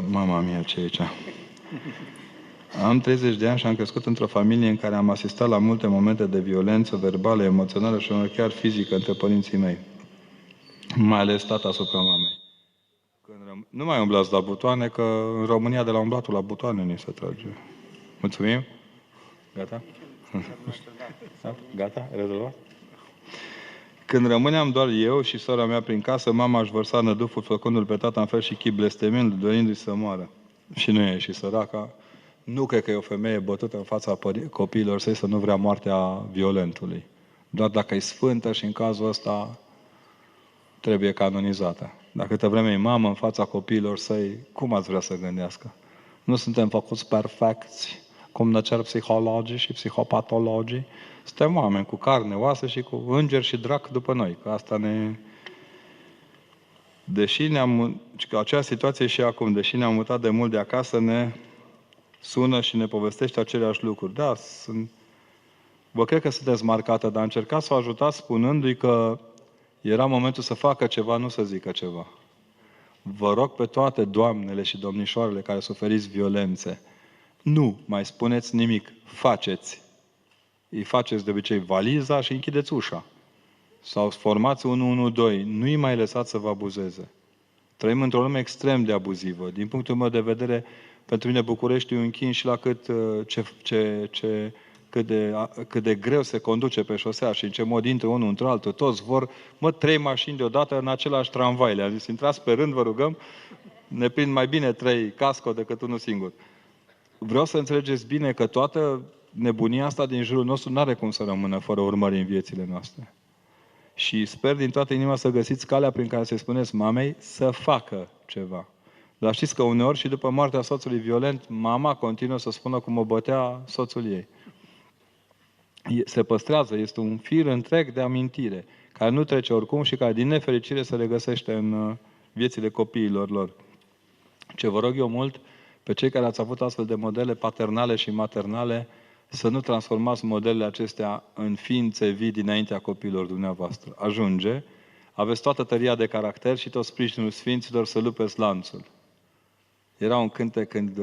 Mama mea, ce e aici? Am 30 de ani și am crescut într-o familie în care am asistat la multe momente de violență verbală, emoțională și chiar fizică între părinții mei. Mai ales tata asupra mamei. Nu mai umblați la butoane, că în România de la umblatul la butoane ni se trage. Mulțumim? Gata? Gata? Rezolvat? Când rămâneam doar eu și sora mea prin casă, mama își vărsa năduful făcându-l pe tata în fel și chip blestemind, dorindu-i să moară. Și nu e și săraca. Nu cred că e o femeie bătută în fața copiilor săi să nu vrea moartea violentului. Doar dacă e sfântă și în cazul ăsta trebuie canonizată. Dacă câtă vreme e mamă în fața copiilor săi, cum ați vrea să gândească? Nu suntem făcuți perfecți, cum ne cer psihologii și psihopatologii. Suntem oameni cu carne, oase și cu îngeri și drac după noi. Că asta ne... Deși ne-am... Că acea situație și acum, deși ne-am mutat de mult de acasă, ne sună și ne povestește aceleași lucruri. Da, vă cred că sunteți marcată, dar încercați să o ajutați spunându-i că era momentul să facă ceva, nu să zică ceva. Vă rog pe toate doamnele și domnișoarele care suferiți violențe, nu mai spuneți nimic, faceți. Îi faceți de obicei valiza și închideți ușa. Sau formați 112, nu-i mai lăsați să vă abuzeze. Trăim într-o lume extrem de abuzivă. Din punctul meu de vedere, pentru mine Bucureștiul închin și la cât de greu se conduce pe șosea și în ce mod intră unul într-altul. Toți vor, 3 mașini deodată în același tramvai. Le-am zis, intrați pe rând, vă rugăm, ne prind mai bine 3 casco decât unul singur. Vreau să înțelegeți bine că toată nebunia asta din jurul nostru nu are cum să rămână fără urmări în viețile noastre. Și sper din toată inima să găsiți calea prin care să-i spuneți mamei să facă ceva. Dar știți că uneori și după moartea soțului violent, mama continuă să spună cum o bătea soțul ei. Se păstrează, este un fir întreg de amintire, care nu trece oricum și care din nefericire se regăsește în viețile copiilor lor. Ce vă rog eu mult, pe cei care ați avut astfel de modele paternale și maternale, să nu transformați modelele acestea în ființe vii dinaintea copiilor dumneavoastră. Ajunge, aveți toată tăria de caracter și tot sprijinul sfinților să lupeți lanțul. Era un cântec când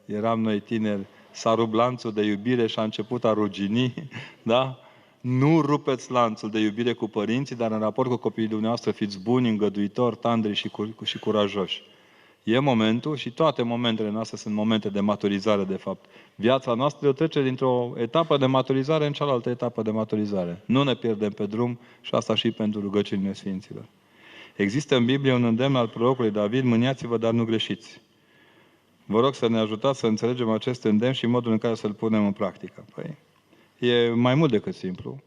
eram noi tineri, s-a rupt lanțul de iubire și a început a rugini, da? Nu rupeți lanțul de iubire cu părinții, dar în raport cu copiii dumneavoastră fiți buni, îngăduitori, tandri și curajoși. E momentul și toate momentele noastre sunt momente de maturizare, de fapt. Viața noastră o trece dintr-o etapă de maturizare în cealaltă etapă de maturizare. Nu ne pierdem pe drum și asta și pentru rugăciunile Sfinților. Există în Biblie un îndemn al prorocului David, mâniați-vă, dar nu greșiți. Vă rog să ne ajutați să înțelegem acest îndemn și modul în care să-l punem în practică. Păi, e mai mult decât simplu.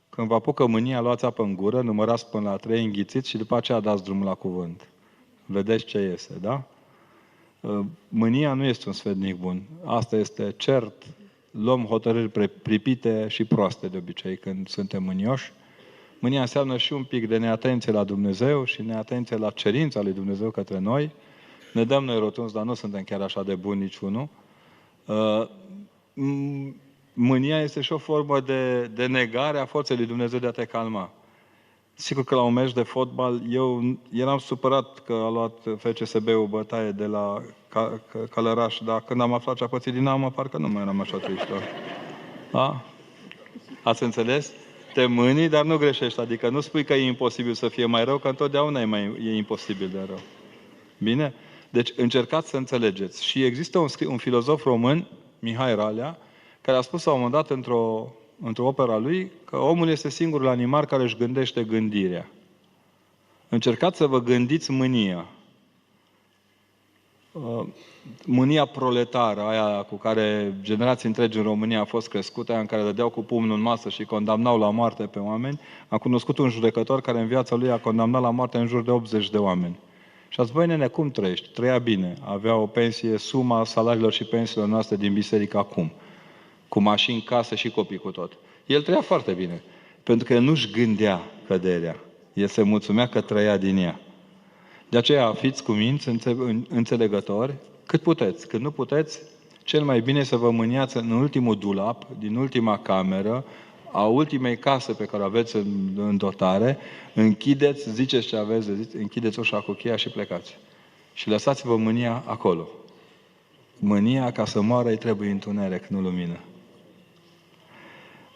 Când vă apucă mânia, luați apă în gură, numărați până la 3, înghițiți și după aceea dați drumul la cuvânt. Vedeți ce iese, da? Mânia nu este un sfetnic bun. Asta este cert. Luăm hotărâri pripite și proaste de obicei când suntem mânioși. Mânia înseamnă și un pic de neatenție la Dumnezeu și neatenție la cerința lui Dumnezeu către noi. Ne dăm noi rotunzi, dar nu suntem chiar așa de buni niciunul. Mânia este și o formă de negare a forței lui Dumnezeu de a te calma. Sigur că la un meci de fotbal, eu eram supărat că a luat FCSB-ul bătaie de la Călăraș, dar când am aflat ce a pățit Dinamo, parcă nu mai eram așa triști. Da? Ați înțeles? Te mâni, dar nu greșești. Adică nu spui că e imposibil să fie mai rău, că întotdeauna e imposibil de rău. Bine? Deci încercați să înțelegeți. Și există un filozof român, Mihai Ralea, care a spus la un moment dat într-o opera lui că omul este singurul animal care își gândește gândirea. Încercați să vă gândiți mânia. Mânia proletară, aia cu care generații întregi în România a fost crescută, aia în care dădeau cu pumnul în masă și condamnau la moarte pe oameni. Am cunoscut un judecător care în viața lui a condamnat la moarte în jur de 80 de oameni. Și a zis, băi nene, cum trăiești? Trăia bine. Avea o pensie, suma salariilor și pensiilor noastre din biserică acum. Cu mașini, case și copii cu tot. El trăia foarte bine. Pentru că el nu-și gândea căderea. El se mulțumea că trăia din ea. De aceea fiți cuminți, înțelegători, cât puteți. Când nu puteți, cel mai bine să vă mâniați în ultimul dulap, din ultima cameră, a ultimei case pe care o aveți în dotare, închideți, ziceți ce aveți de zis, închideți ușa cu cheia și plecați. Și lăsați-vă mânia acolo. Mânia, ca să moară, îi trebuie întuneric, nu lumină.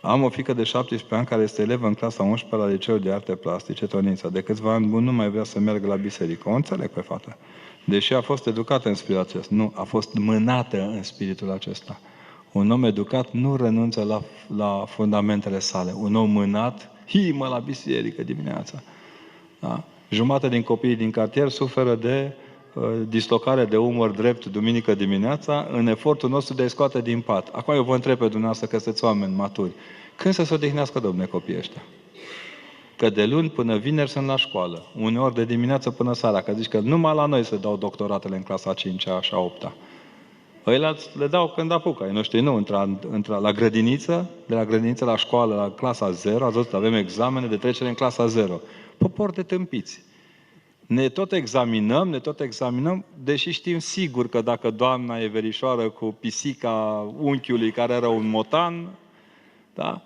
Am o fiică de 17 ani care este elevă în clasa 11 la Liceul de Arte Plastice, Tonița. De câțiva ani bun nu mai vrea să meargă la biserică. O înțeleg pe fată. Deși a fost educată în spiritul acesta. Nu, a fost mânată în spiritul acesta. Un om educat nu renunță la fundamentele sale. Un om mânat, mă la biserică dimineața. Da? Jumătate din copiii din cartier suferă de dislocare de umăr drept duminică dimineața în efortul nostru de a-i scoate din pat. Acum eu vă întreb pe dumneavoastră că sunteți oameni maturi. Când să se odihnească, domne, copiii ăștia? Că de luni până vineri sunt la școală. Uneori de dimineață până seara. Că zici că numai la noi se dau doctoratele în clasa 5-a și a 8-a. Ăilalți le dau când apucă. Ai noștri nu, intra la grădiniță, de la grădiniță la școală, la clasa 0, ați văzut, avem examene de trecere în clasa 0. Popor de tâmpiți. Ne tot examinăm, deși știm sigur că dacă doamna e verișoară cu pisica unchiului care era un motan, da?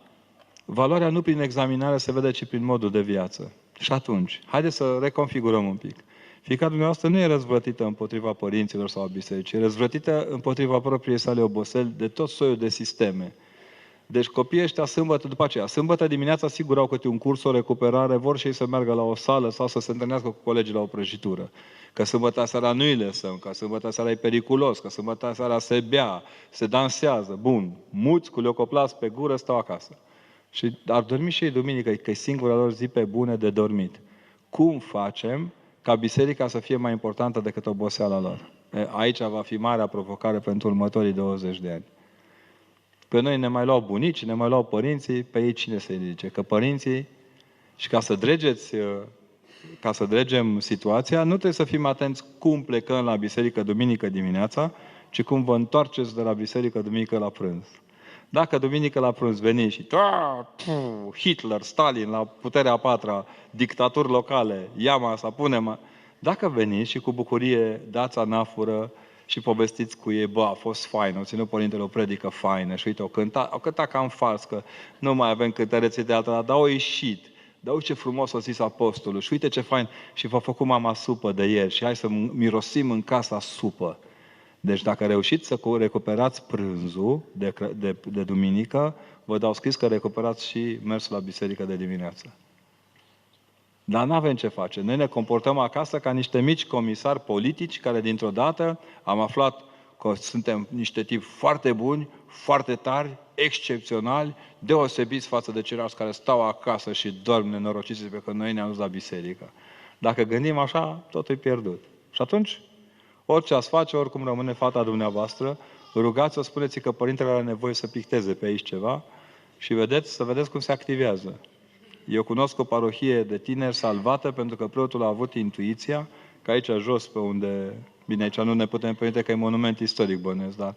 Valoarea nu prin examinare se vede, ci prin modul de viață. Și atunci, haideți să reconfigurăm un pic. Fiica dumneavoastră nu e răzvrătită împotriva părinților sau a bisericii, e răzvrătită împotriva propriei sale oboseli de tot soiul de sisteme. Deci copiii ăștia sâmbătă dimineața sigur au câte un curs, o recuperare, vor și ei să meargă la o sală sau să se întâlnească cu colegii la o prăjitură. Că sâmbătă seara nu îi lăsăm, că sâmbătă seara e periculos, că sâmbătă seara se bea, se dansează. Bun, muți cu leocoplas pe gură stau acasă. Și ar dormi și ei duminică, că e singura lor zi pe bune de dormit. Cum facem ca biserica să fie mai importantă decât oboseala lor? Aici va fi marea provocare pentru următorii 20 de ani. Pe noi ne mai luau bunicii, ne mai luau părinții, pe ei cine să-i zice? Că părinții, și ca să dregem situația, nu trebuie să fim atenți cum plecăm la biserică duminică dimineața, ci cum vă întoarceți de la biserică duminică la prânz. Dacă duminică la prânz veniți și Hitler, Stalin, la puterea a patra, dictaturi locale, ia să punem. Dacă veniți și cu bucurie dați anafură și povestiți cu ei, a fost fain, au ținut părintele o predică faină și uite, au cântat cam fals, că nu mai avem cântăreții de altă, dar au ieșit. Dar uite ce frumos a zis apostolul și uite ce fain și v-a făcut mama supă de ieri și hai să mirosim în casa supă. Deci dacă reușiți să recuperați prânzul de duminică, vă dau scris că recuperați și mersul la biserică de dimineață. Dar nu avem ce face. Noi ne comportăm acasă ca niște mici comisari politici care dintr-o dată am aflat că suntem niște tipi foarte buni, foarte tari, excepționali, deosebiți față de ceilalți care stau acasă și dorm nenorociți pe că noi ne-am dus la biserică. Dacă gândim așa, totul e pierdut. Și atunci, orice ați face, oricum rămâne fata dumneavoastră, rugați-o, spuneți că părintele are nevoie să picteze pe aici ceva și să vedeți cum se activează. Eu cunosc o parohie de tineri salvată pentru că preotul a avut intuiția că aici jos, pe unde... Bine, aici nu ne putem permite că e monument istoric bănuiesc, dar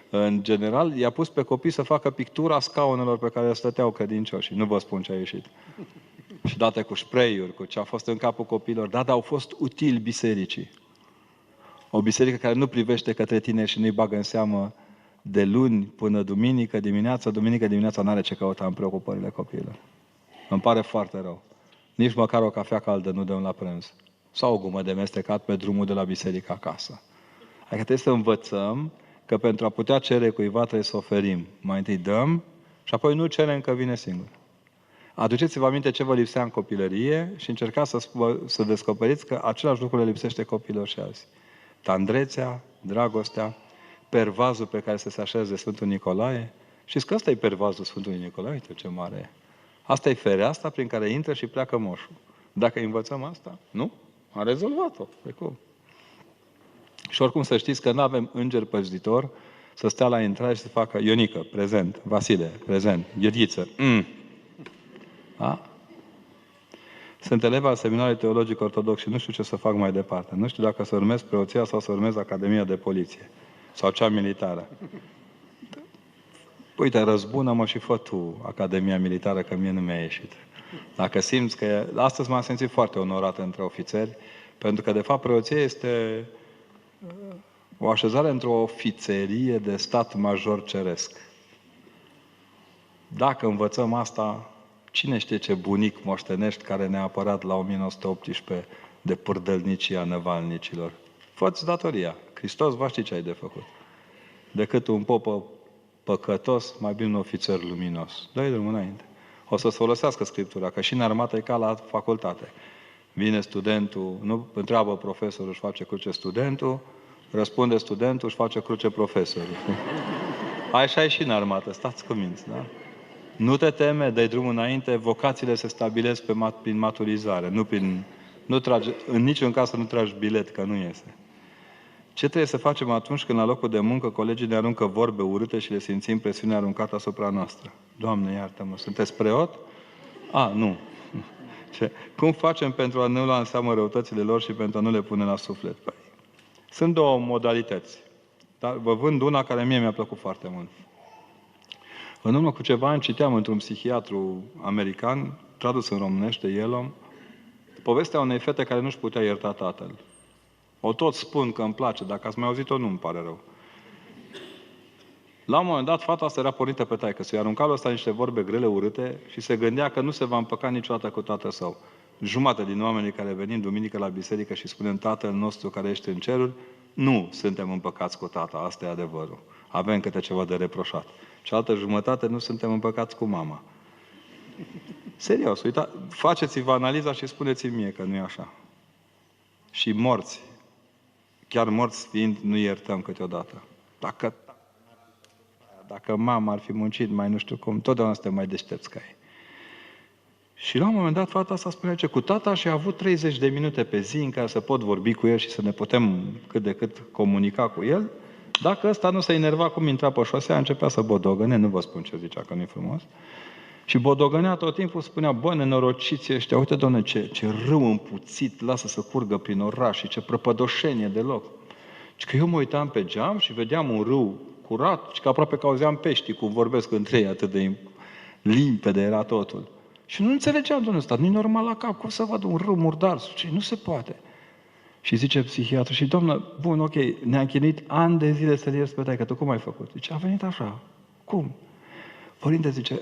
în general i-a pus pe copii să facă pictura scaunelor pe care stăteau credincioși. Nu vă spun ce a ieșit. Și date cu spray-uri, cu ce a fost în capul copiilor. Dar au fost utili bisericii. O biserică care nu privește către tineri și nu-i bagă în seamă de luni până duminică dimineața n-are ce căuta în preocupările copiilor. Îmi pare foarte rău. Nici măcar o cafea caldă nu dăm la prânz. Sau o gumă de mestecat pe drumul de la biserică acasă. Adică trebuie să învățăm că pentru a putea cere cuiva trebuie să oferim. Mai întâi dăm și apoi nu cerem că vine singur. Aduceți-vă aminte ce vă lipsea în copilărie și încercați să descoperiți că același lucru le lipsește copiilor și azi. Tandrețea, dragostea, pervazul pe care să se așeze Sfântul Nicolae. Știți că ăsta e pervazul Sfântului Nicolae? Uite ce mare e. Asta e fereastra prin care intră și pleacă moșul. Dacă învățăm asta, nu? Am rezolvat-o. Pe cum? Și oricum să știți că nu avem înger păzditor să stea la intrare și să facă Ionică, prezent, Vasile, prezent, Gheorghiță, Da? Sunt elev al Seminarului Teologic Ortodox și nu știu ce să fac mai departe. Nu știu dacă să urmez preoția sau să urmez Academia de Poliție. Sau cea militară. Uite, răzbună-mă și fă tu Academia Militară, că mie nu mi-a ieșit. Dacă simți că... Astăzi m-am simțit foarte onorat între ofițeri, pentru că, de fapt, preoția este o așezare într-o ofițerie de stat major ceresc. Dacă învățăm asta, cine știe ce bunic moștenești care ne-a apărat la 1918 de pârdălnicia năvalnicilor. Fă-ți datoria. Hristos va ști ce ai de făcut. Decât un popă păcătos, mai bine un ofițer luminos. Dă-i drumul înainte. O să-ți folosească Scriptura, că și în armată e ca la facultate. Vine studentul, nu întreabă profesorul, își face cruce studentul, răspunde studentul, își face cruce profesorul. Așa e și în armată, stați cuminți, da? Nu te teme, dă-i drumul înainte, vocațiile se stabilesc prin maturizare, nu tragi, în niciun caz să nu tragi bilet, că nu iese. Ce trebuie să facem atunci când la locul de muncă colegii ne aruncă vorbe urâte și le simțim presiunea aruncată asupra noastră? Doamne, iartă-mă, sunteți preot? Nu. Cum facem pentru a nu lua în seamă răutățile lor și pentru a nu le pune la suflet? Păi, sunt două modalități. Dar vă vând una care mie mi-a plăcut foarte mult. În urmă cu ceva ani citeam într-un psihiatru american, tradus în românește, Yellow, povestea unei fete care nu-și putea ierta tatăl. O tot spun că îmi place, dacă ați mai auzit-o, nu îmi pare rău. La un moment dat, fata asta era pornită pe taică, să-i arunca lui ăsta niște vorbe grele, urâte, și se gândea că nu se va împăca niciodată cu tatăl său. Jumătate din oamenii care venim duminică la biserică și spunem Tatăl nostru care ești în ceruri, nu suntem împăcați cu tata, asta e adevărul. Avem câte ceva de reproșat. Cealaltă jumătate nu suntem împăcați cu mama. Serios, uita, faceți-vă analiza și spuneți-mi mie că nu e așa. Și morți, chiar morți fiind, nu iertăm câteodată. Dacă mama ar fi muncit mai nu știu cum, totdeauna suntem mai deștepți ca ei. Și la un moment dat, fata asta spunea că cu tata și-a avut 30 de minute pe zi în care să pot vorbi cu el și să ne putem cât de cât comunica cu el. Dacă ăsta nu se enerva cum intra pe șosea, începea să bodogăne, nu vă spun ce zicea, că nu e frumos. Și bodogănea tot timpul, spunea, bă, nenorociți ăștia, uite, Doamne, ce râu împuțit, lasă să curgă prin oraș și ce prăpădoșenie deloc. Și că eu mă uitam pe geam și vedeam un râu curat și că aproape că auzeam peștii cum vorbesc între ei, atât de limpede era totul. Și nu înțelegeam, domnul ăsta, nu-i normal la cap, cum să văd un râu murdar? Ce nu se poate. Și zice psihiatru, și doamnă, bun, ok, ne-a chinuit ani de zile să-l ierți pe taică, tu cum ai făcut? Zice, a venit așa. Cum? Părinte, zice,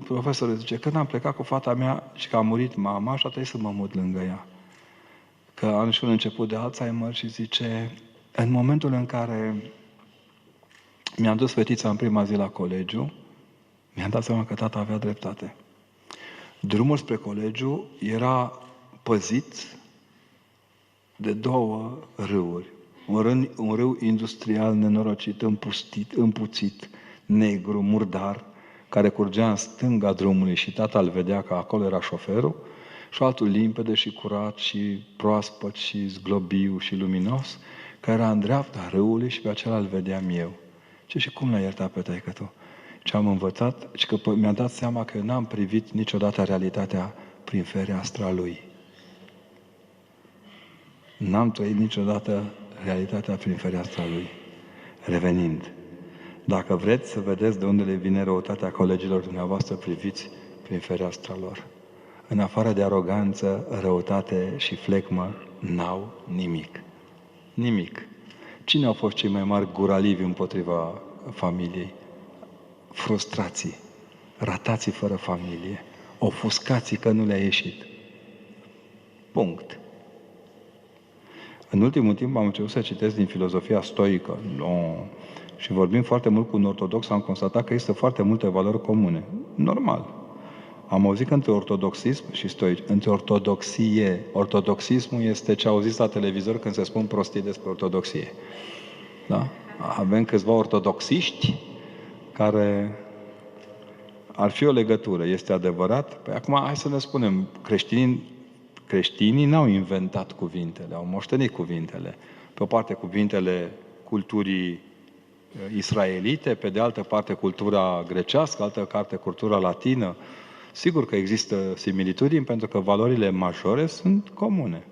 profesorul zice, când am plecat cu fata mea și că a murit mama, așa trebuie să mă mut lângă ea. Că am și un început de Alzheimer și zice, în momentul în care mi-am dus fetița în prima zi la colegiu, mi-am dat seama că tata avea dreptate. Drumul spre colegiu era păzit de două râuri. Un râu industrial nenorocit, împuțit, negru, murdar, care curgea în stânga drumului și tata îl vedea că acolo era șoferul, și altul limpede și curat și proaspăt și zglobiu și luminos, care era în dreapta râului și pe acela îl vedeam eu. Și cum l-ai iertat pe taică-tu? Ce am învățat și că mi-a dat seama că n-am privit niciodată realitatea prin fereastra lui. N-am trăit niciodată realitatea prin fereastra lui. Revenind, dacă vreți să vedeți de unde le vine răutatea colegilor dumneavoastră, priviți prin fereastra lor. În afară de aroganță, răutate și flecmă, n-au nimic. Nimic. Cine au fost cei mai mari guralivi împotriva familiei? Frustrații, ratații fără familie, ofuscații că nu le-a ieșit. Punct. În ultimul timp am început să citesc din filozofia stoică. Și vorbim foarte mult cu un ortodox, am constatat că există foarte multe valori comune. Normal. Am auzit că între ortodoxism și stoici, între ortodoxie, ortodoxismul este ce auziți la televizor când se spun prostii despre ortodoxie. Da? Avem câțiva ortodoxiști care ar fi o legătură. Este adevărat? Păi acum hai să ne spunem, creștinii n-au inventat cuvintele, au moștenit cuvintele. Pe o parte cuvintele culturii israelite, pe de altă parte cultura grecească, altă parte cultura latină. Sigur că există similitudini pentru că valorile majore sunt comune.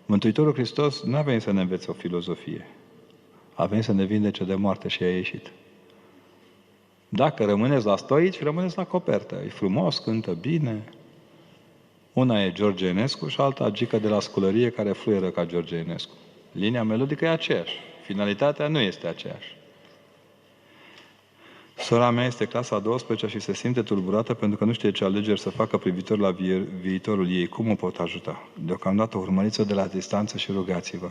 Mântuitorul Hristos nu a venit să ne învețe o filozofie. A venit să ne vindece de moarte și a ieșit. Dacă rămâneți la stoici, rămâneți la copertă. E frumos, cântă bine. Una e George Enescu și alta Gică de la Sculărie, care fluieră ca George Enescu. Linia melodică e aceeași. Finalitatea nu este aceeași. Sora mea este clasa a 12 și se simte tulburată pentru că nu știe ce alegeri să facă privitor la viitorul ei. Cum o pot ajuta? Deocamdată urmăriți-o de la distanță și rugați-vă.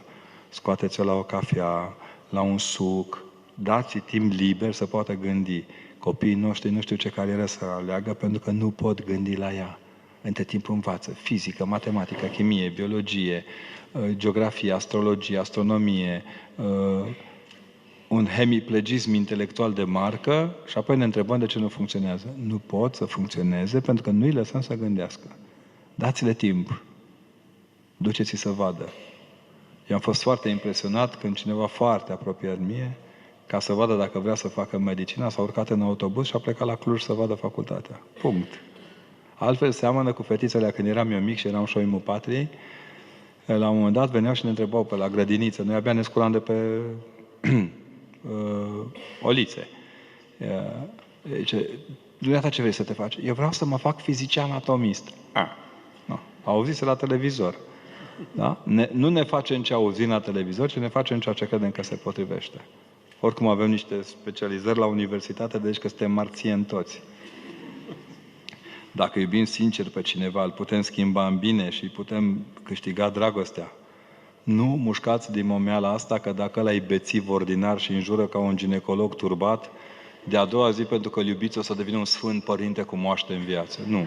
scoateți-o la o cafea, la un suc, dați-i timp liber să poată gândi. Copiii noștri nu știu ce carieră să aleagă pentru că nu pot gândi la ea. Între timp învață fizică, matematică, chimie, biologie, geografie, astrologie, astronomie, un hemiplegism intelectual de marcă și apoi ne întrebăm de ce nu funcționează. Nu pot să funcționeze pentru că nu îi lăsăm să gândească. Dați-le timp. Duceți-i să vadă. Eu am fost foarte impresionat când cineva foarte apropiat mie, ca să vadă dacă vrea să facă medicina, s-a urcat în autobuz și a plecat la Cluj să vadă facultatea. Punct. Altfel seamănă cu fetițele când eram eu mic și eram șoimul patriei. La un moment dat veneau și ne întrebau pe la grădiniță. Noi abia ne sculam de pe olițe. Zice, dumneata ce vrei să te faci? Eu vreau să mă fac fizician atomist. No. Auzise la televizor. Da? Nu ne facem ce auzim la televizor, ci ne facem ceea ce credem că se potrivește. Oricum avem niște specializări la universitate, deci că suntem marțieni toți. Dacă iubim sincer pe cineva, îl putem schimba în bine și putem câștiga dragostea. Nu mușcați din momeala asta că dacă ăla e bețiv ordinar și înjură ca un ginecolog turbat, de a doua zi, pentru că îl iubiți, o să devină un sfânt părinte cu moaște în viață. Nu.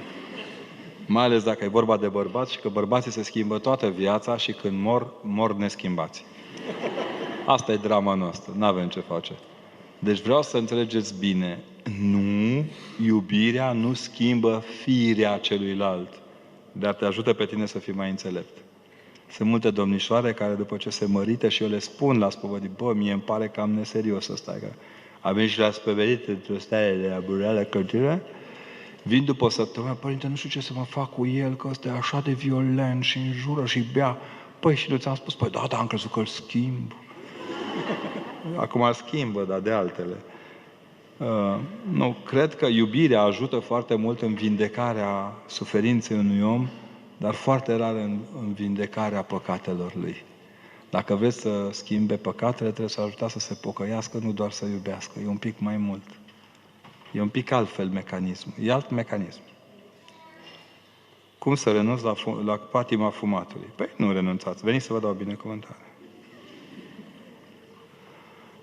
Mai ales dacă e vorba de bărbați și că bărbații se schimbă toată viața și când mor neschimbați. Asta e drama noastră. N-avem ce face. Deci vreau să înțelegeți bine. Nu, iubirea nu schimbă firea celuilalt, dar te ajută pe tine să fii mai înțelept. Sunt multe domnișoare care după ce se mărită și eu le spun la spovedit, bă, mie îmi pare cam neserios ăsta, că avem și la spovedit într-o stare de abureală călcire, vin după o săptămână, părinte, nu știu ce să mă fac cu el, că ăsta e așa de violent și înjură și bea. Păi și nu ți-am spus, păi da, am crezut că îl schimb. Acum schimbă, dar de altele. Nu, cred că iubirea ajută foarte mult în vindecarea suferinței unui om, dar foarte rar în vindecarea păcatelor lui. Dacă vreți să schimbe păcatele, trebuie să ajutați să se pocăiască, nu doar să iubească. E un pic mai mult. E un pic altfel mecanismul. E alt mecanism. Cum să renunț la patima fumatului? Păi nu renunțați. Veniți să vă dau o binecuvântare.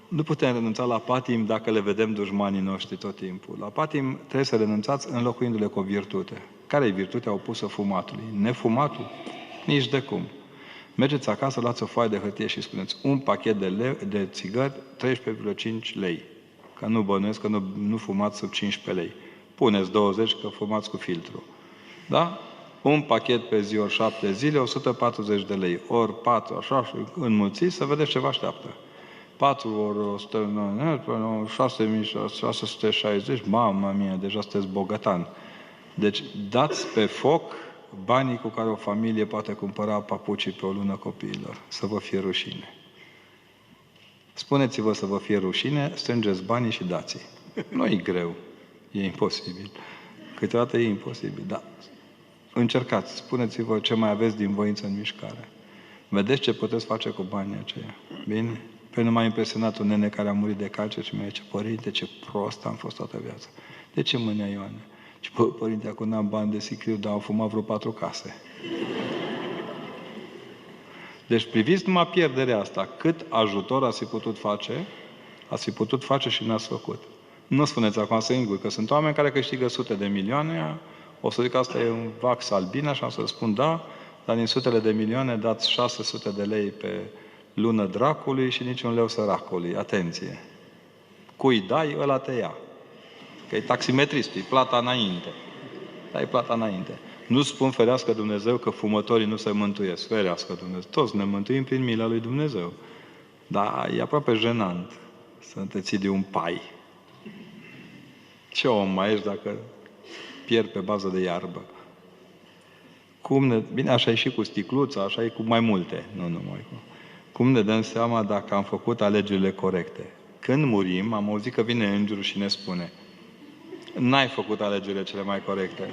Nu putem renunța la patim dacă le vedem dușmanii noștri tot timpul. La patim trebuie să renunțați înlocuindu-le cu o virtute. Care e virtutea opusă fumatului? Nefumatul? Nici de cum. Mergeți acasă, luați o foaie de hârtie și spuneți un pachet de țigări, 13,5 lei. Că nu bănuiesc că nu fumați sub 15 lei. Puneți 20 că fumați cu filtru. Da? Un pachet pe zi ori 7 zile, 140 de lei. Ori 4, așa, și înmulțiți să vedeți ce vă așteaptă. 4 ori 100, 660, mamă mie, deja sunteți bogătan. Deci dați pe foc banii cu care o familie poate cumpăra papucii pe o lună copiilor. Să vă fie rușine. Spuneți-vă să vă fie rușine, strângeți banii și dați-i. Nu e greu. E imposibil. Câteodată e imposibil, dar încercați. Spuneți-vă ce mai aveți din voință în mișcare. Vedeți ce puteți face cu banii aceia. Bine? Pe nu m-a impresionat un nene care a murit de cancer și mi-a zis, părinte, ce prost am fost toată viața. De ce mânea Ioane? Și părinte, acum n-am bani de sicriu, dar am fumat vreo 4 case. Deci priviți numai pierderea asta. Cât ajutor ați fi putut face, ați fi putut face și n-ați făcut. Nu spuneți acum singur, că sunt oameni care câștigă sute de milioane, o să zic că asta e un vax albin, așa să spun da, dar din sutele de milioane dați 600 de lei pe lună dracului și niciun leu săracului. Atenție! Cui dai, ăla te ia. Că e taximetristul, e plata înainte. Da, e plata înainte. Nu spun ferească Dumnezeu că fumătorii nu se mântuiesc. Ferească Dumnezeu. Toți ne mântuim prin mila lui Dumnezeu. Dar e aproape jenant să te ții de un pai. Ce om mai ești dacă pierd pe bază de iarbă? Bine, așa e și cu sticluța, așa e cu mai multe. Nu numai cu... Cum ne dăm seama dacă am făcut alegerile corecte? Când murim, am auzit că vine îngerul și ne spune: n-ai făcut alegerile cele mai corecte.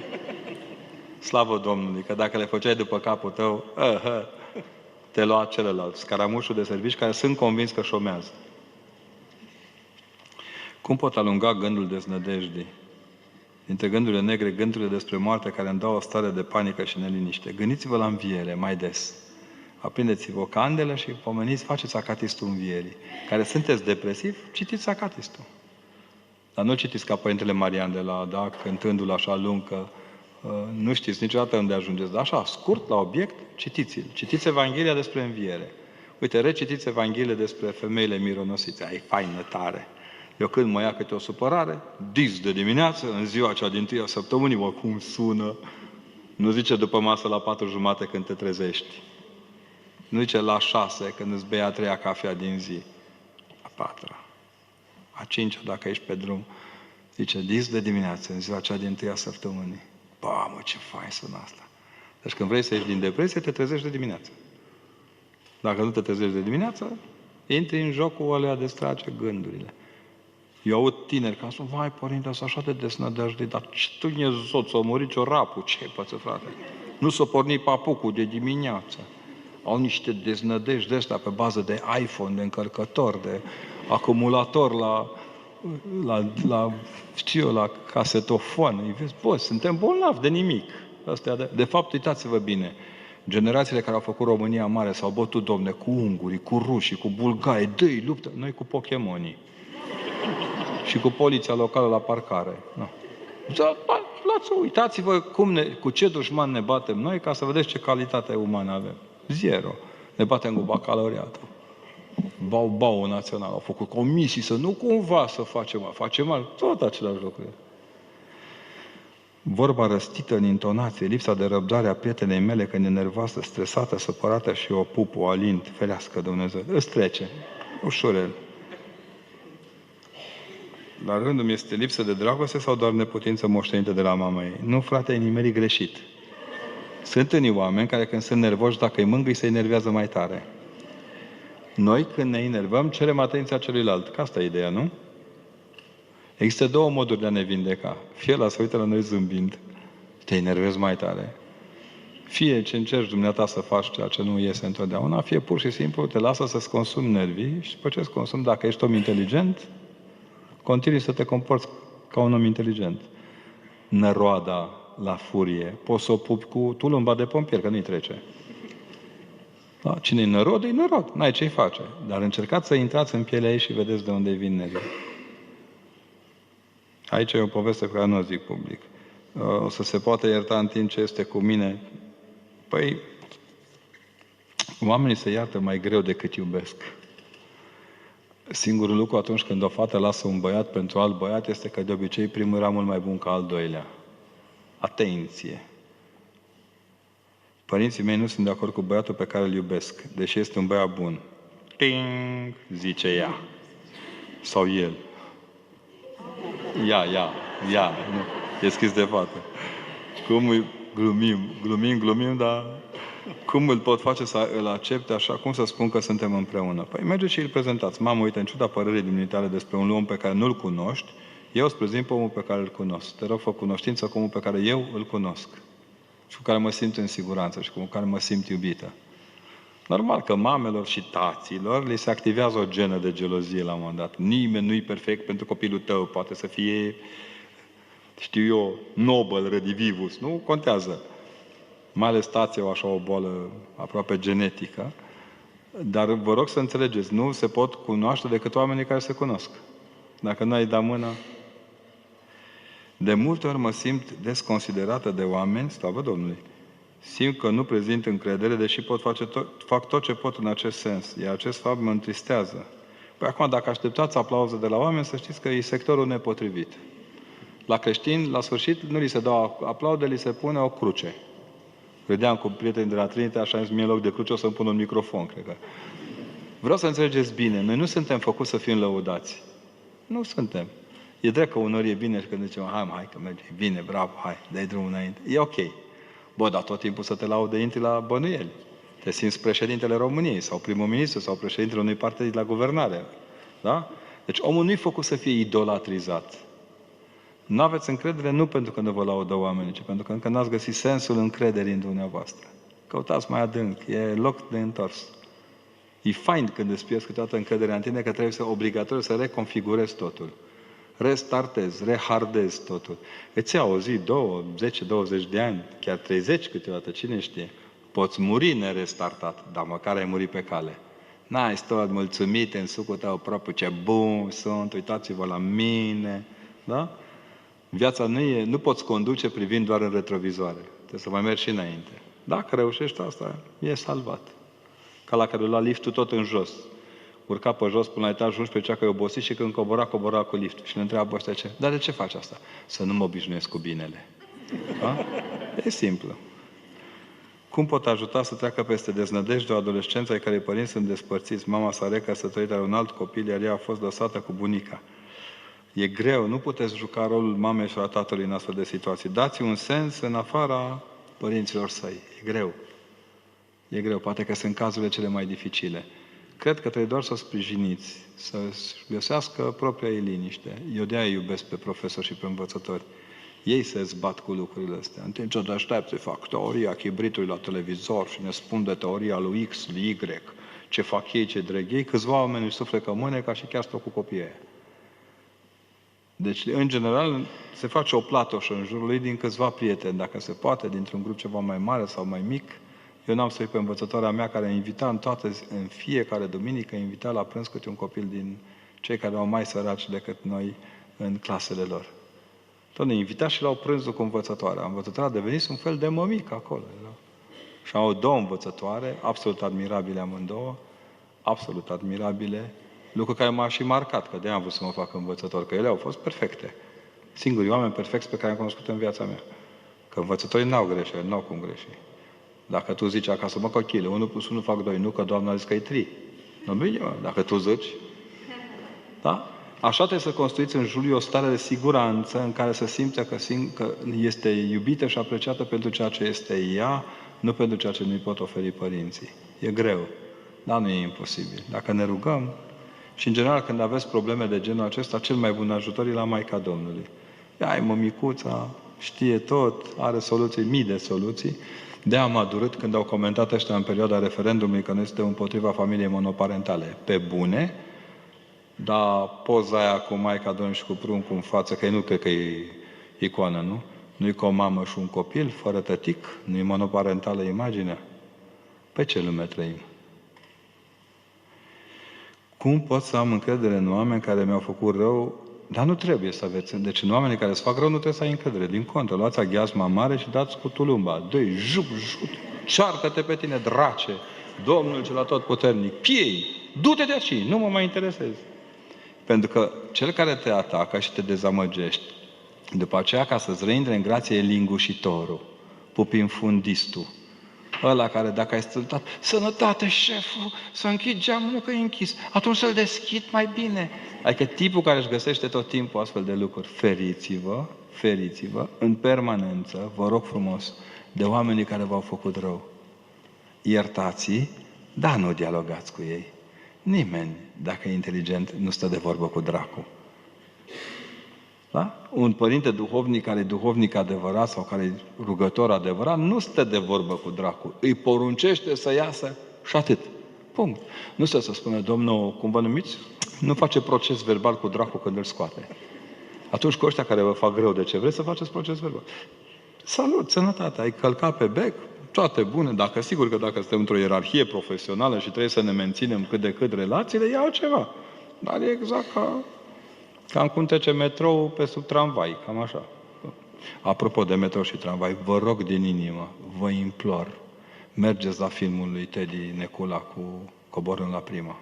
Slavă Domnului, că dacă le făceai după capul tău, te lua celălalt, scaramușul de servici, care sunt convins că șomează. Cum pot alunga gândul deznădejdii? Dintre gândurile negre, gândurile despre moarte care îmi dau o stare de panică și neliniște. Gândiți-vă la înviere mai des. Aprindeți-vă o candelă și pomeniți, faceți acatistul învierii. Care sunteți depresiv, citiți acatistul. Dar nu citiți ca Părintele Marian de la, da, cântându-l așa lung, că nu știți niciodată unde ajungeți. Dar așa, scurt, la obiect, citiți-l. Citiți Evanghelia despre înviere. Uite, recitiți Evanghelia despre femeile mironosițe. Ai, faină, tare. Eu când mă ia câte o supărare, dis de dimineață, în ziua cea dintâia săptămânii, mă, cum sună. Nu zice după masă la 4:30 când te trezești. Nu zice la 6 când îți bei a 3-a cafea din zi. A 4-a. A 5-a dacă ești pe drum. Zice, dis de dimineață, în ziua cea dintâia săptămânii. Ba, mă, ce fain sună asta. Deci când vrei să ieși din depresie, te trezești de dimineață. Dacă nu te trezești de dimineață, intri în jocul ălea de strage gândurile. Eu aud tineri ca să vai, părinte, sunt așa de desnădăjduit, dar ce tu e soț, o muri ciorapul, ce păță, frate? Nu s-o porni papucul de dimineață. Au niște deznădejde de astea pe bază de iPhone, de încărcător, de acumulator la casetofon. Îi vezi, bă, suntem bolnavi de nimic. Astea de fapt, uitați-vă bine, generațiile care au făcut România mare s-au bătut, domne, cu ungurii, cu rușii, cu bulgarii, dă-i luptă, noi cu Pokemonii. Și cu poliția locală la parcare. No. Uitați-vă cu ce dușman ne batem noi, ca să vedeți ce calitate umană avem. Zero. Ne batem cu bacalaureatul. Bau național. Au făcut comisii să nu cumva să facem mal. Tot același lucru. Vorba răstită în intonație, lipsa de răbdare a prietenei mele când e nervoasă, stresată, supărată și o pup, o alint. Ferească Dumnezeu. Îți trece. Ușurel. La rândul este lipsă de dragoste sau doar neputință moștenită de la mama ei? Nu, frate, ai nimerit greșit. Sunt unii oameni care când sunt nervoși, dacă îi mângâi, se enervează mai tare. Noi, când ne enervăm, cerem atenția celuilalt. Că asta e ideea, nu? Există două moduri de a ne vindeca. Fie la să uită la noi zâmbind, te enervezi mai tare. Fie ce încerci dumneata să faci ceea ce nu iese întotdeauna, fie pur și simplu te lasă să-ți consumi nervii și după ce îți consumi, dacă ești om inteligent, continui să te comporți ca un om inteligent. Năroada la furie, poți să o pupi cu tulumba de pompier, că nu-i trece. Da? Cine-i nărod, e nărod. N-ai ce-i face. Dar încercați să intrați în pielea ei și vedeți de unde vin nervii. Aici e o poveste pe care nu o zic public. O să se poată ierta în timp ce este cu mine. Păi, oamenii se iartă mai greu decât iubesc. Singurul lucru atunci când o fată lasă un băiat pentru alt băiat este că de obicei primul era mult mai bun ca al doilea. Atenție! Părinții mei nu sunt de acord cu băiatul pe care îl iubesc, deși este un băiat bun. Ting! Zice ea. Sau el. Ia. Nu. E scris de fată. Cum îi glumim, dar cum îl pot face să îl accepte așa? Cum să spun că suntem împreună? Păi mergeți și îl prezentați. Mamă, uite, în ciuda părerii dumneitale despre un om pe care nu-l cunoști, eu îți prezint pe omul pe care îl cunosc. Te rog, fă cunoștință cu omul pe care eu îl cunosc. Și cu care mă simt în siguranță și cu care mă simt iubită. Normal că mamelor și taților li se activează o genă de gelozie la un moment dat. Nimeni nu-i perfect pentru copilul tău. Poate să fie, știu eu, Nobel redivivus. Nu contează. Mai ales tații au așa o boală aproape genetică. Dar vă rog să înțelegeți, nu se pot cunoaște decât oamenii care se cunosc. Dacă nu ai dat mâna... De multe ori mă simt desconsiderată de oameni, slavă Domnului. Simt că nu prezint încredere, deși fac tot ce pot în acest sens. Iar acest fapt mă întristează. Păi acum, dacă așteptați aplauze de la oameni, să știți că e sectorul nepotrivit. La creștini, la sfârșit, nu li se dau aplaude, li se pune o cruce. Vedeam cu prieteni de la Trinite, așa zis, mie în loc de cruce o să-mi pun un microfon, cred că. Vreau să înțelegeți bine, noi nu suntem făcuți să fim lăudați. Nu suntem. E drept că uneori e bine și când zicem, hai că merge, bine, bravo, hai, dai drumul înainte. E ok. Bă, dar tot timpul să te laude, intri la bănuieli. Te simți președintele României sau primul ministru sau președintele unui partid la guvernare. Da? Deci omul nu e făcut să fie idolatrizat. Nu aveți încredere nu pentru că nu vă laudă oamenii, ci pentru că încă n-ați găsit sensul încrederii în dumneavoastră. Căutați mai adânc, e loc de întors. E fain când îți pierzi câteodată încrederea în tine că trebuie să obligatoriu să reconfigurezi totul. Restartezi, rehardezi totul. Îți ia o zi, 2, 10, 20 de ani, chiar 30 câteodată, cine știe. Poți muri nerestartat, dar măcar ai murit pe cale. N-ai stat mulțumit în sucul tău propriu, ce bun sunt, uitați-vă la mine. Da? Viața nu poți conduce privind doar în retrovizoare. Trebuie să mai mergi și înainte. Dacă reușești asta, e salvat. Ca la care lua liftul tot în jos. Urca pe jos până la etajul 11, cea că e obosit și când cobora cu liftul. Și ne întreabă ăștia ce? Dar de ce faci asta? Să nu mă obișnuiesc cu binele. Da? E simplu. Cum pot ajuta să treacă peste deznădejde o adolescență ai cărei părinți sunt despărțiți? Mama s-a recăsătorit, are un alt copil, iar ea a fost lăsată cu bunica. E greu, nu puteți juca rolul mamei și a tatălui în astfel de situații. Dați un sens în afara părinților săi. E greu. E greu, poate că sunt cazurile cele mai dificile. Cred că trebuie doar să o sprijiniți, să-și găsească propria ei liniște. Eu de-aia iubesc pe profesori și pe învățători. Ei se zbat cu lucrurile astea. În timp ce te aștept să fac teoria chibritului la televizor și ne spun de teoria lui X, lui Y, ce fac ei, ce dreg ei, câțiva oameni își suflecă mâneca și chiar stau cu copiii aia. Deci, în general, se face o platoșă în jurul lui din câțiva prieteni, dacă se poate, dintr-un grup ceva mai mare sau mai mic. Eu n-am să uit pe învățătoarea mea care invita în fiecare duminică, invita la prânz câte un copil din cei care au mai săraci decât noi în clasele lor. Tot ne invita și la o prânzul cu învățătoarea. Învățătoarea a devenit un fel de mămică acolo. Da? Și au două învățătoare, absolut admirabile amândouă, absolut admirabile, lucru care m-a și marcat, că de-aia am vrut să mă fac învățător, că ele au fost perfecte. Singurii oameni perfecți pe care am cunoscut în viața mea. Că învățătorii n-au greșeli, n-au cum greși. Dacă tu zici acasă, mă, cochile, 1 + 1 fac 2, nu că Doamna a zis că e 3. Nu bine, mă, dacă tu zici. Da? Așa trebuie să construiți în jurul o stare de siguranță în care să simte că este iubită și apreciată pentru ceea ce este ea, nu pentru ceea ce nu-i pot oferi părinții. E greu, dar nu e imposibil. Dacă ne rugăm, și în general când aveți probleme de genul acesta, cel mai bun ajutor e la Maica Domnului. Ea e mămicuța, știe tot, are soluții, mii de soluții. De-aia m-a durut când au comentat ăștia în perioada referendumului că noi suntem împotriva familiei monoparentale. Pe bune, dar poza aia cu Maica Domnului și cu pruncul în față, că nu cred că e icoană, nu? Nu-i cu o mamă și un copil, fără tătic? Nu-i monoparentală imaginea? Pe ce lume trăim? Cum pot să am încredere în oameni care mi-au făcut rău? Dar nu trebuie să aveți. Deci în oamenii care îți fac rău nu trebuie să ai încredere. Din contră, luați aghiazma mare și dați cu tulumba. Dă-i, jup, cearcă-te pe tine, drace! Domnul cel atotputernic, piei! Du-te de aici, nu mă mai interesezi. Pentru că cel care te atacă și te dezamăgești, după aceea, ca să-ți reintre în grație, e lingușitorul, pupinfundistul. Ăla care, dacă ai stăltat, sănătate, șeful, să închid geamul, nu că e închis, atunci să-l deschid mai bine. Adică tipul care își găsește tot timpul astfel de lucruri. Feriți-vă, în permanență, vă rog frumos, de oamenii care v-au făcut rău. Iertați-i, dar nu dialogați cu ei. Nimeni, dacă e inteligent, nu stă de vorbă cu dracu. Da? Un părinte duhovnic care e duhovnic adevărat sau care e rugător adevărat, nu stă de vorbă cu dracu. Îi poruncește să iasă și atât. Punct. Nu stă să spună, domnul, cum vă numiți? Nu face proces verbal cu dracu când îl scoate. Atunci cu ăștia care vă fac greu de ce vreți să faceți proces verbal. Salut, sănătate, ai călcat pe bec, toate bune, sigur că dacă suntem într-o ierarhie profesională și trebuie să ne menținem cât de cât relațiile, e altceva. Dar e exact cam cum trece metrou pe sub tramvai, cam așa. Apropo de metrou și tramvai, vă rog din inimă, vă implor, mergeți la filmul lui Teddy Necula cu Coborând la prima.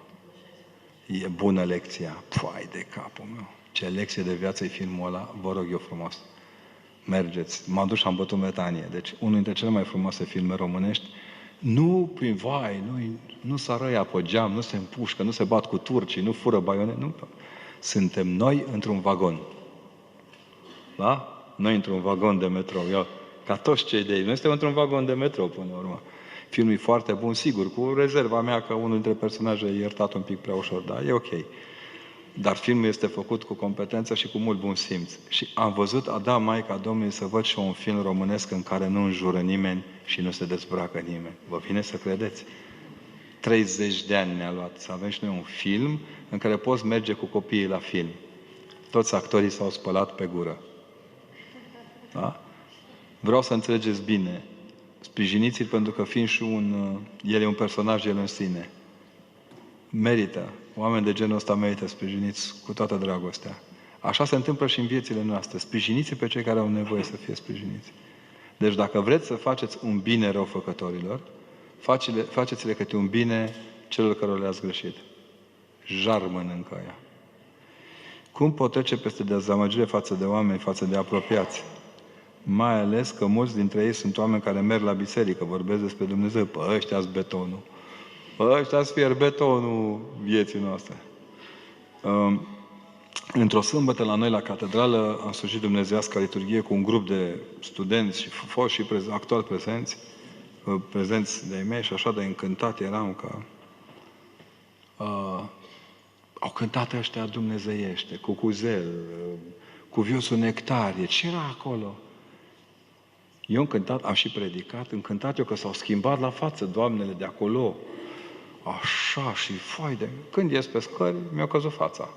E bună lecția. Păi de capul meu. Ce lecție de viață e filmul ăla, vă rog eu frumos. Mergeți. M-am dus și am bătut metanie. Deci, unul dintre cele mai frumoase filme românești. Nu prin vai, nu se răia pe geam, nu se împușcă, nu se bat cu turcii, nu fură baionete, nu. Suntem noi într-un vagon. Da? Noi într-un vagon de metrou. Ca toți cei de aici. Noi suntem într-un vagon de metrou până la urmă. Filmul e foarte bun, sigur, cu rezerva mea că unul dintre personaje e iertat un pic prea ușor, dar e ok. Dar filmul este făcut cu competență și cu mult bun simț. Și am văzut, a dat Maica Domnului să văd și un film românesc în care nu înjură nimeni și nu se dezbracă nimeni. Vă vine să credeți? 30 de ani ne-a luat să avem și noi un film în care poți merge cu copiii la film. Toți actorii s-au spălat pe gură. Da? Vreau să înțelegeți bine. Sprijiniți-l pentru că fiind și el e un personaj el în sine. Merită. Oameni de genul ăsta merită sprijiniți cu toată dragostea. Așa se întâmplă și în viețile noastre. Sprijiniți pe cei care au nevoie să fie sprijiniți. Deci dacă vreți să faceți un bine răufăcătorilor, faceți-le câte un bine celor care le-ați greșit. Jar mănâncă aia. Cum pot trece peste dezamăgire față de oameni, față de apropiați? Mai ales că mulți dintre ei sunt oameni care merg la biserică, vorbesc despre Dumnezeu. Păi ăștia-s betonul. Păi ăștia-s fier betonul vieții noastre. Într-o sâmbătă la noi la catedrală am slujit dumnezeiasca liturghie cu un grup de studenți și foști și actual prezenți de-ai mei și așa de încântat eram că au cântat ăștia dumnezeiește, cu cuzel, cu viosul nectarie. Ce era acolo? Eu încântat, am și predicat, încântat eu că s-au schimbat la față doamnele de acolo. Așa și foaide. Când ies pe scări, mi-a căzut fața.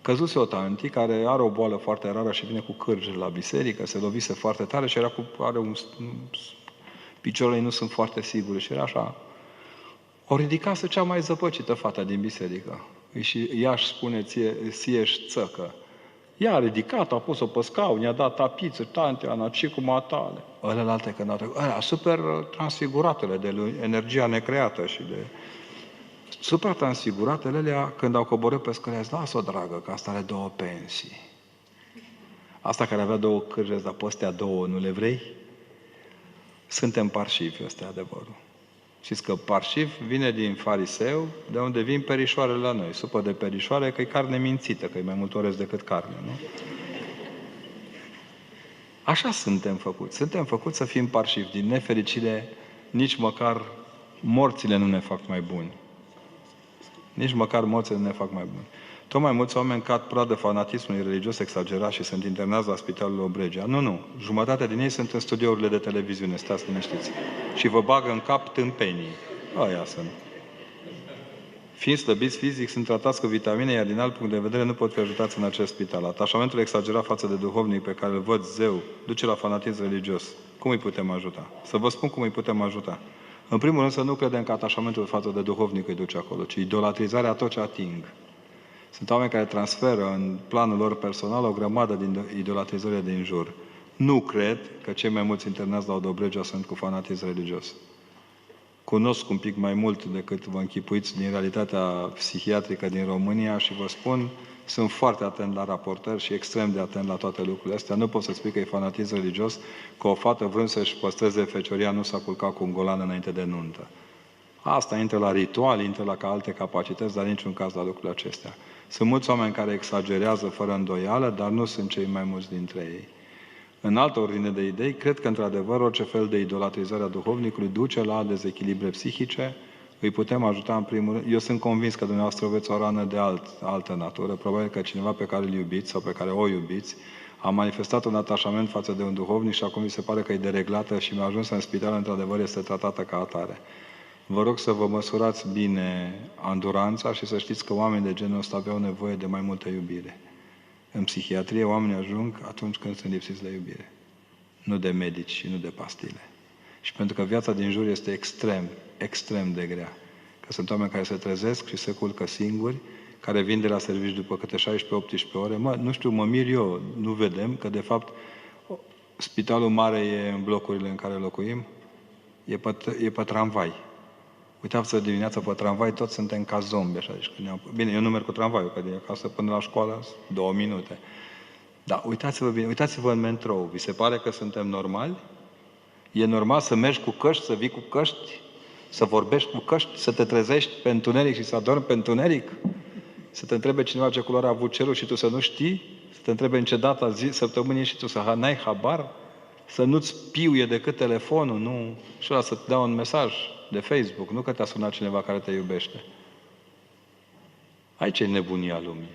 Căzuse o tanti care are o boală foarte rară și vine cu cârje la biserică, se lovise foarte tare și picioarele nu sunt foarte sigure și era așa. O ridicase cea mai zăpăcită fata din biserică. Și ea își spune ție-și țăcă. Ea a ridicat, a pus-o pe scaun, i-a dat tapiță, tante, Ana, ce cu matale. Ălelalte când au trecut. Alea super transfiguratele de energia necreată și de... Super transfiguratele alea, când au coborât pe scări, zis, lasă-o, dragă, că asta are 2 pensii. Asta care avea 2 cârje, dar pe astea 2 nu le vrei? Suntem parșivi, ăsta e adevărul. Știți că parșiv vine din fariseu, de unde vin perișoarele la noi. Supă de perișoare, că e carne mințită, că e mai mult orez decât carne, nu? Așa suntem făcuți. Suntem făcuți să fim parșivi. Din nefericire, nici măcar morțile nu ne fac mai buni. Nici măcar morțile nu ne fac mai buni. Tot mai mulți oameni cad pradă fanatismului religios exagerat și sunt internați la Spitalul Obregea. Nu. Jumătate din ei sunt în studiourile de televiziune, stați liniștiți. Și vă bagă în cap tâmpenii. Aia sunt. Fiind slăbiți fizic, sunt tratați cu vitamine, iar din alt punct de vedere nu pot fi ajutați în acest spital. Atașamentul exagerat față de duhovnic pe care îl văd zeu duce la fanatism religios. Cum îi putem ajuta? Să vă spun cum îi putem ajuta. În primul rând să nu credem că atașamentul față de duhovnic îi duce acolo, ci idolatrizarea a tot ce ating. Sunt oameni care transferă în planul lor personal o grămadă din idolatrizările din jur. Nu cred că cei mai mulți internați la Obregea sunt cu fanatism religios. Cunosc un pic mai mult decât vă închipuiți din realitatea psihiatrică din România și vă spun, sunt foarte atent la raportări și extrem de atent la toate lucrurile astea. Nu pot să spui că e fanatism religios, că o fată vrând să-și păstreze fecioria nu s-a culcat cu un golan înainte de nuntă. Asta intră la ritual, intră la alte capacități, dar niciun caz la lucrurile acestea. Sunt mulți oameni care exagerează fără îndoială, dar nu sunt cei mai mulți dintre ei. În altă ordine de idei, cred că, într-adevăr, orice fel de idolatrizare a duhovnicului duce la dezechilibre psihice. Îi putem ajuta în primul rând. Eu sunt convins că dumneavoastră aveți o rană de altă natură. Probabil că cineva pe care îl iubiți sau pe care o iubiți a manifestat un atașament față de un duhovnic și acum vi se pare că e dereglată și mi-a ajuns în spital, într-adevăr, este tratată ca atare. Vă rog să vă măsurați bine anduranța și să știți că oamenii de genul ăsta aveau nevoie de mai multă iubire. În psihiatrie oamenii ajung atunci când sunt lipsiți de iubire. Nu de medici și nu de pastile. Și pentru că viața din jur este extrem de grea. Că sunt oameni care se trezesc și se culcă singuri, care vin de la serviciu după câte 16-18 ore. Nu știu, mă mir eu, nu vedem că de fapt spitalul mare e în blocurile în care locuim, e pe tramvai. Uitați-vă dimineața pe tramvai, toți suntem ca zombi, așa. Bine, eu nu merg cu tramvaiul, că de acasă până la școală 2 minute. Dar uitați-vă bine, uitați-vă în metrou. Vi se pare că suntem normali? E normal să mergi cu căști, să vii cu căști, să vorbești cu căști, să te trezești pe întuneric și să adormi pe întuneric? Să te întrebe cineva ce culoare a avut cerul și tu să nu știi? Să te întrebe în ce data săptămânii și tu să n-ai habar? Să nu-ți piuie decât telefonul, nu? Și ăla să-ți dea un mesaj de Facebook, nu că te-a sunat cineva care te iubește. Aici e nebunia lumii.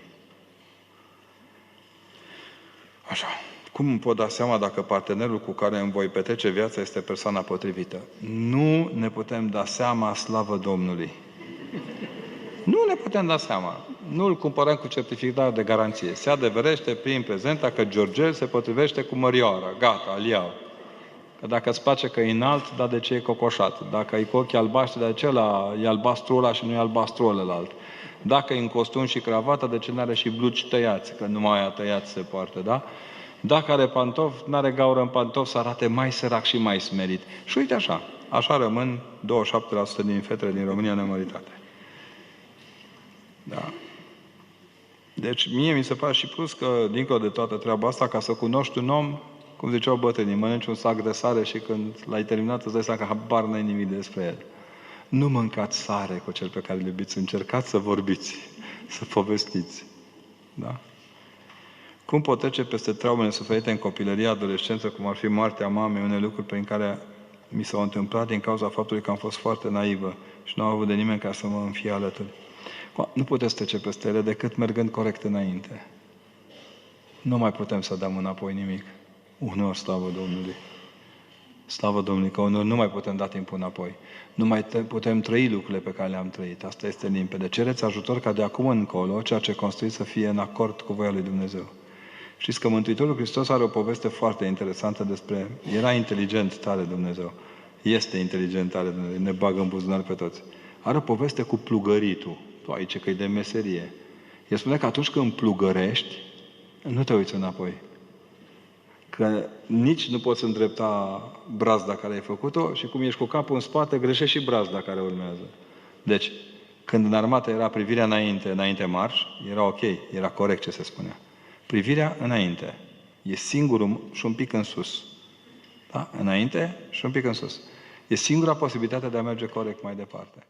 Așa. Cum îmi pot da seama dacă partenerul cu care îmi voi petrece viața este persoana potrivită? Nu ne putem da seama, slavă Domnului. Nu ne putem da seama. Nu îl cumpărăm cu certificat de garanție. Se adeverește prin prezenta că Georgel se potrivește cu Mărioara. Gata, îl iau. Că dacă îți place că e înalt, dar de ce e cocoșat? Dacă e cu ochii albaștri, de ce e albastru ăla și nu e albastru ălălalt? Dacă e în costum și cravată, de ce n-are și blugi tăiați? Că numai aia tăiați se poartă, da? Dacă are pantofi, n-are gaură în pantofi să arate mai sărac și mai smerit. Și uite așa, așa rămân 27% din fetele din România nemăritate. Da. Deci mie mi se pare și plus că, dincolo de toată treaba asta, ca să cunoști un om, cum ziceau bătrânii, mănânci un sac de sare și când l-ai terminat îți dai seama că habar n-ai nimic despre el. Nu mâncați sare cu cel pe care îl iubiți, încercați să vorbiți, să povestiți. Da? Cum pot trece peste traumele suferite în copilărie, adolescență, cum ar fi moartea mamei, unele lucruri prin care mi s-au întâmplat din cauza faptului că am fost foarte naivă și nu am avut de nimeni ca să mă fie alături. Nu puteți trece peste ele decât mergând corect înainte. Nu mai putem să dăm înapoi nimic. Uneori, slavă Domnului. Slavă Domnului, că uneori nu mai putem da timpul înapoi. Nu mai putem trăi lucrurile pe care le-am trăit. Asta este limpede. Cereți ajutor ca de acum încolo, ceea ce construiți să fie în acord cu voia lui Dumnezeu. Știți că Mântuitorul Hristos are o poveste foarte interesantă despre... Era inteligent tare Dumnezeu. Este inteligent tare Dumnezeu. Ne bagă în buzunar pe toți. Are o poveste cu plugăritul. Tu aici că e de meserie. El spune că atunci când plugărești, nu te uiți înapoi. Că nici nu poți îndrepta brazda care ai făcut-o și cum ești cu capul în spate, greșești și brazda care urmează. Deci, când în armată era privirea înainte marș, era ok, era corect ce se spunea. Privirea înainte. E singurul și un pic în sus. Da? Înainte și un pic în sus. E singura posibilitate de a merge corect mai departe.